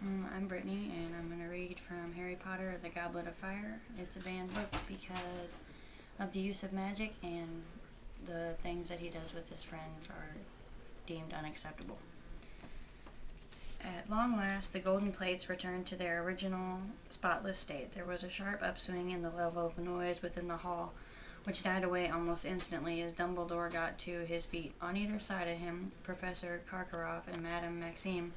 I'm Brittany, and I'm going to read from Harry Potter, The Goblet of Fire. It's a banned book because of the use of magic, and the things that he does with his friends are deemed unacceptable. At long last, the golden plates returned to their original spotless state. There was a sharp upswing in the level of noise within the hall, which died away almost instantly as Dumbledore got to his feet. On either side of him, Professor Karkaroff and Madame Maxime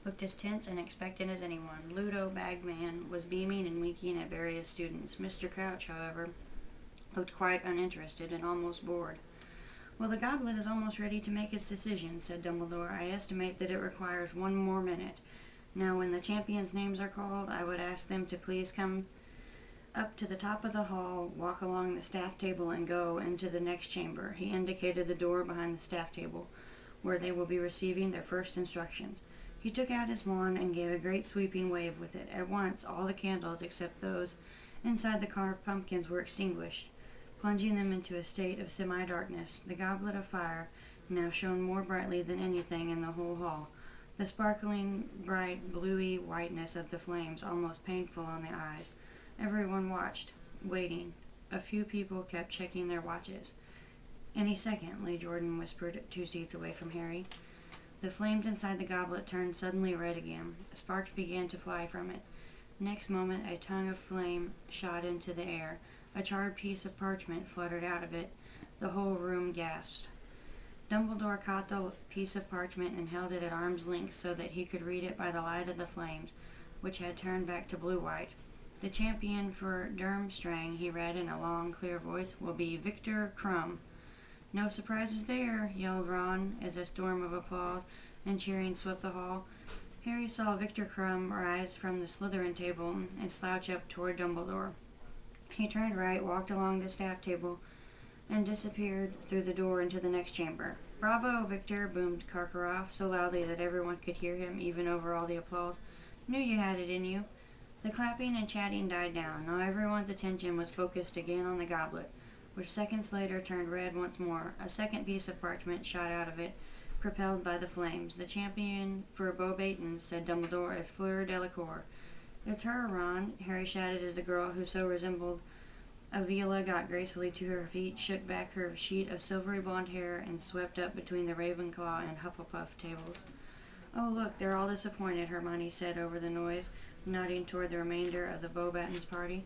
looked as tense and expectant as anyone. Ludo Bagman was beaming and winking at various students. Mr. Crouch, however, looked quite uninterested and almost bored. "Well, the goblet is almost ready to make its decision," said Dumbledore. "I estimate that it requires 1 more minute. Now, when the champions' names are called, I would ask them to please come up to the top of the hall, walk along the staff table, and go into the next chamber." He indicated the door behind the staff table, where they will be receiving their first instructions. He took out his wand and gave a great sweeping wave with it. At once, all the candles except those inside the carved pumpkins were extinguished, plunging them into a state of semi-darkness. The Goblet of Fire now shone more brightly than anything in the whole hall. The sparkling, bright, bluey whiteness of the flames, almost painful on the eyes. Everyone watched, waiting. A few people kept checking their watches. "Any second," Lee Jordan whispered 2 seats away from Harry. The flames inside the goblet turned suddenly red again. Sparks began to fly from it. Next moment, a tongue of flame shot into the air. A charred piece of parchment fluttered out of it. The whole room gasped. Dumbledore caught the piece of parchment and held it at arm's length so that he could read it by the light of the flames, which had turned back to blue-white. "The champion for Durmstrang," he read in a long, clear voice, "will be Viktor Krum." "No surprises there," yelled Ron, as a storm of applause and cheering swept the hall. Harry saw Viktor Krum rise from the Slytherin table and slouch up toward Dumbledore. He turned right, walked along the staff table, and disappeared through the door into the next chamber. "Bravo, Victor!" boomed Karkaroff, so loudly that everyone could hear him, even over all the applause. "Knew you had it in you." The clapping and chatting died down. Now everyone's attention was focused again on the goblet, which seconds later turned red once more. A second piece of parchment shot out of it, propelled by the flames. "The champion for Beauxbatons," said Dumbledore, "is Fleur Delacour." "It's her, Ron," Harry shouted as the girl who so resembled Avila got gracefully to her feet, shook back her sheet of silvery blonde hair, and swept up between the Ravenclaw and Hufflepuff tables. "Oh, look, they're all disappointed," Hermione said over the noise, nodding toward the remainder of the Beauxbatons party.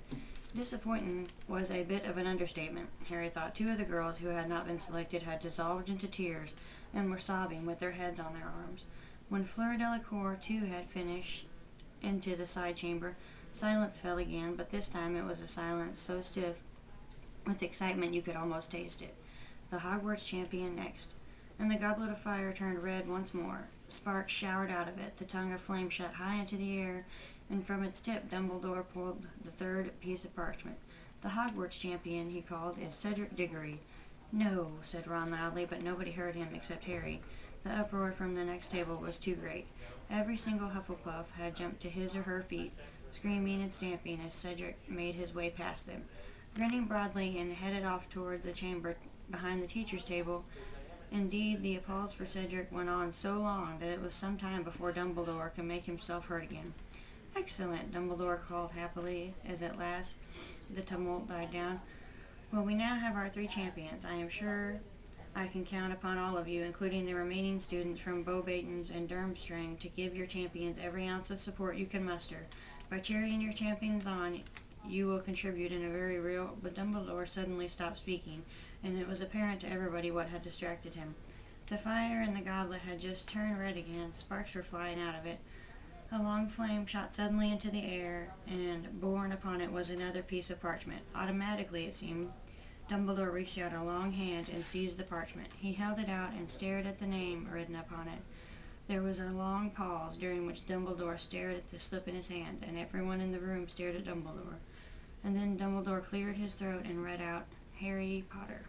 Disappointing was a bit of an understatement, Harry thought. 2 of the girls who had not been selected had dissolved into tears and were sobbing with their heads on their arms. When Fleur Delacour, too, had finished into the side chamber, silence fell again, but this time it was a silence so stiff with excitement you could almost taste it. The Hogwarts champion next. And the Goblet of Fire turned red once more. Sparks showered out of it. The tongue of flame shot high into the air, and from its tip Dumbledore pulled the 3rd piece of parchment. "The Hogwarts champion," he called, "is Cedric Diggory." "No," said Ron loudly, but nobody heard him except Harry. The uproar from the next table was too great. Every single Hufflepuff had jumped to his or her feet, screaming and stamping as Cedric made his way past them. Grinning broadly and headed off toward the chamber behind the teacher's table. Indeed, the applause for Cedric went on so long that it was some time before Dumbledore could make himself heard again. "Excellent," Dumbledore called happily as at last the tumult died down. "Well, we now have our 3 champions. I am sure I can count upon all of you, including the remaining students from Beauxbatons and Durmstrang, to give your champions every ounce of support you can muster. By cheering your champions on, you will contribute in a very real—" But Dumbledore suddenly stopped speaking, and it was apparent to everybody what had distracted him. The fire in the goblet had just turned red again. Sparks were flying out of it. A long flame shot suddenly into the air, and borne upon it was another piece of parchment. Automatically, it seemed, Dumbledore reached out a long hand and seized the parchment. He held it out and stared at the name written upon it. There was a long pause, during which Dumbledore stared at the slip in his hand, and everyone in the room stared at Dumbledore. And then Dumbledore cleared his throat and read out, "Harry Potter."